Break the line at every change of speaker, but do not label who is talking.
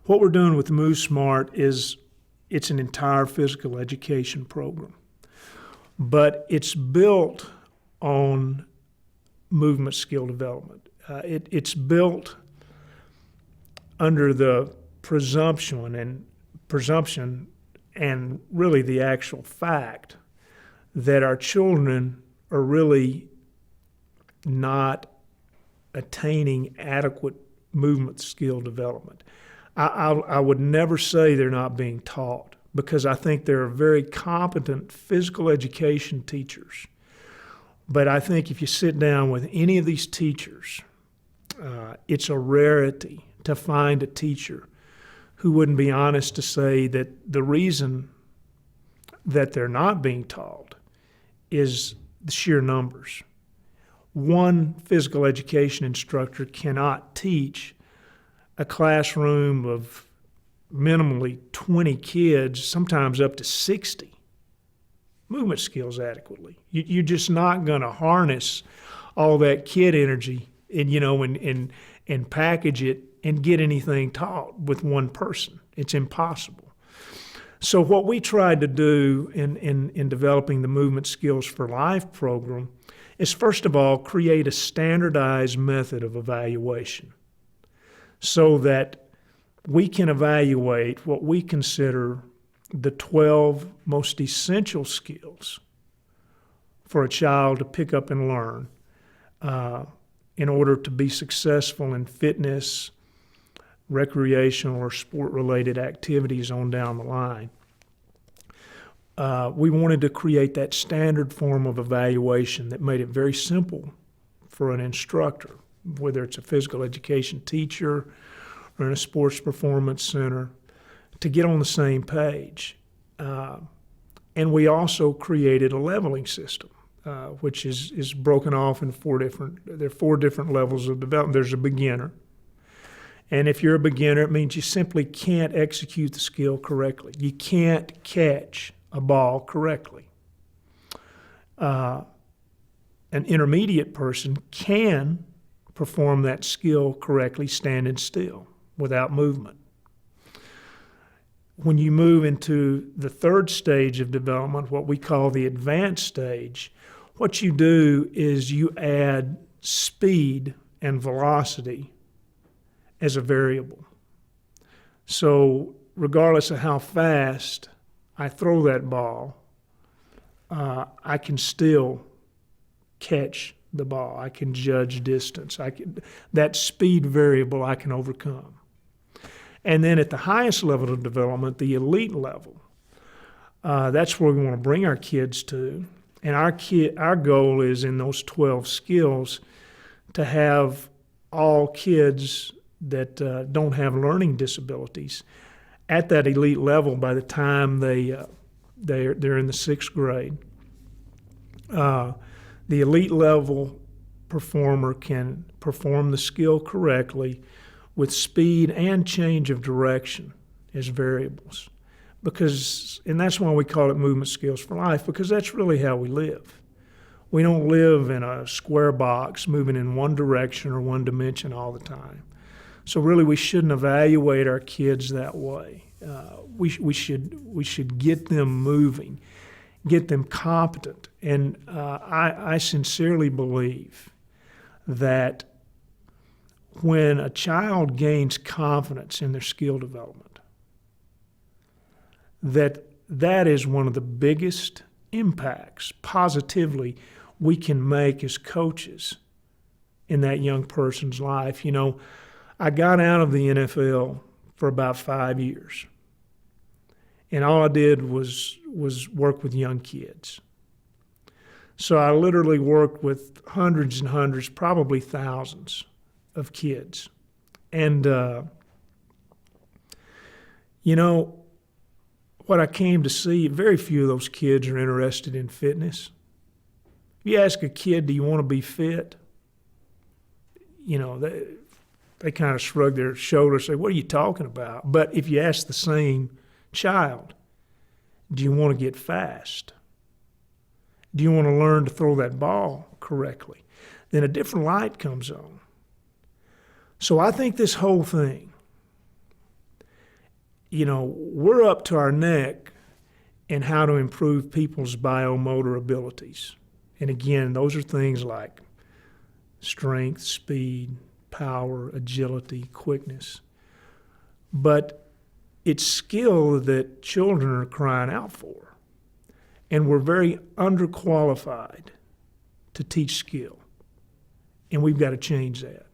What we're doing with Move Smart is it's an entire physical education program, but it's built on movement skill development. It's built under the presumption and really the actual fact that our children are really not attaining adequate movement skill development. I would never say they're not being taught, because I think there are very competent physical education teachers. But I think if you sit down with any of these teachers, it's a rarity to find a teacher who wouldn't be honest to say that the reason that they're not being taught is the sheer numbers. One physical education instructor cannot teach a classroom of minimally 20 kids, sometimes up to 60, movement skills adequately. You're just not going to harness all that kid energy and package it and get anything taught with one person. It's impossible. So what we tried to do in developing the Movement Skills for Life program is, first of all, create a standardized method of evaluation so that we can evaluate what we consider the 12 most essential skills for a child to pick up and learn in order to be successful in fitness, recreational, or sport-related activities on down the line. We wanted to create that standard form of evaluation that made it very simple for an instructor, whether it's a physical education teacher or in a sports performance center, to get on the same page. And we also created a leveling system, which is broken off in four different levels of development. There's a beginner. And if you're a beginner, it means you simply can't execute the skill correctly. You can't catch a ball correctly. An intermediate person can perform that skill correctly standing still without movement. When you move into the third stage of development, what we call the advanced stage, what you do is you add speed and velocity as a variable. So regardless of how fast I throw that ball, I can still catch the ball. I can judge distance. That speed variable I can overcome. And then at the highest level of development, the elite level, that's where we want to bring our kids to. And our goal is in those 12 skills to have all kids that don't have learning disabilities at that elite level by the time they're in the 6th grade. The elite level performer can perform the skill correctly with speed and change of direction as variables. And that's why we call it Movement Skills for Life, because that's really how we live. We don't live in a square box moving in one direction or one dimension all the time. So really we shouldn't evaluate our kids that way. We should get them moving, get them competent. And I sincerely believe that when a child gains confidence in their skill development, that is one of the biggest impacts positively we can make as coaches in that young person's life. You know, I got out of the NFL for about 5 years, and all I did was work with young kids. So I literally worked with hundreds and hundreds, probably thousands of kids. And, what I came to see, very few of those kids are interested in fitness. If you ask a kid, do you want to be fit? They kind of shrug their shoulders, say, what are you talking about? But if you ask the same child, do you want to get fast? Do you want to learn to throw that ball correctly? Then a different light comes on. So I think this whole thing we're up to our neck in how to improve people's biomotor abilities. And again, those are things like strength, speed, power, agility, quickness. But it's skill that children are crying out for. And we're very underqualified to teach skill. And we've got to change that.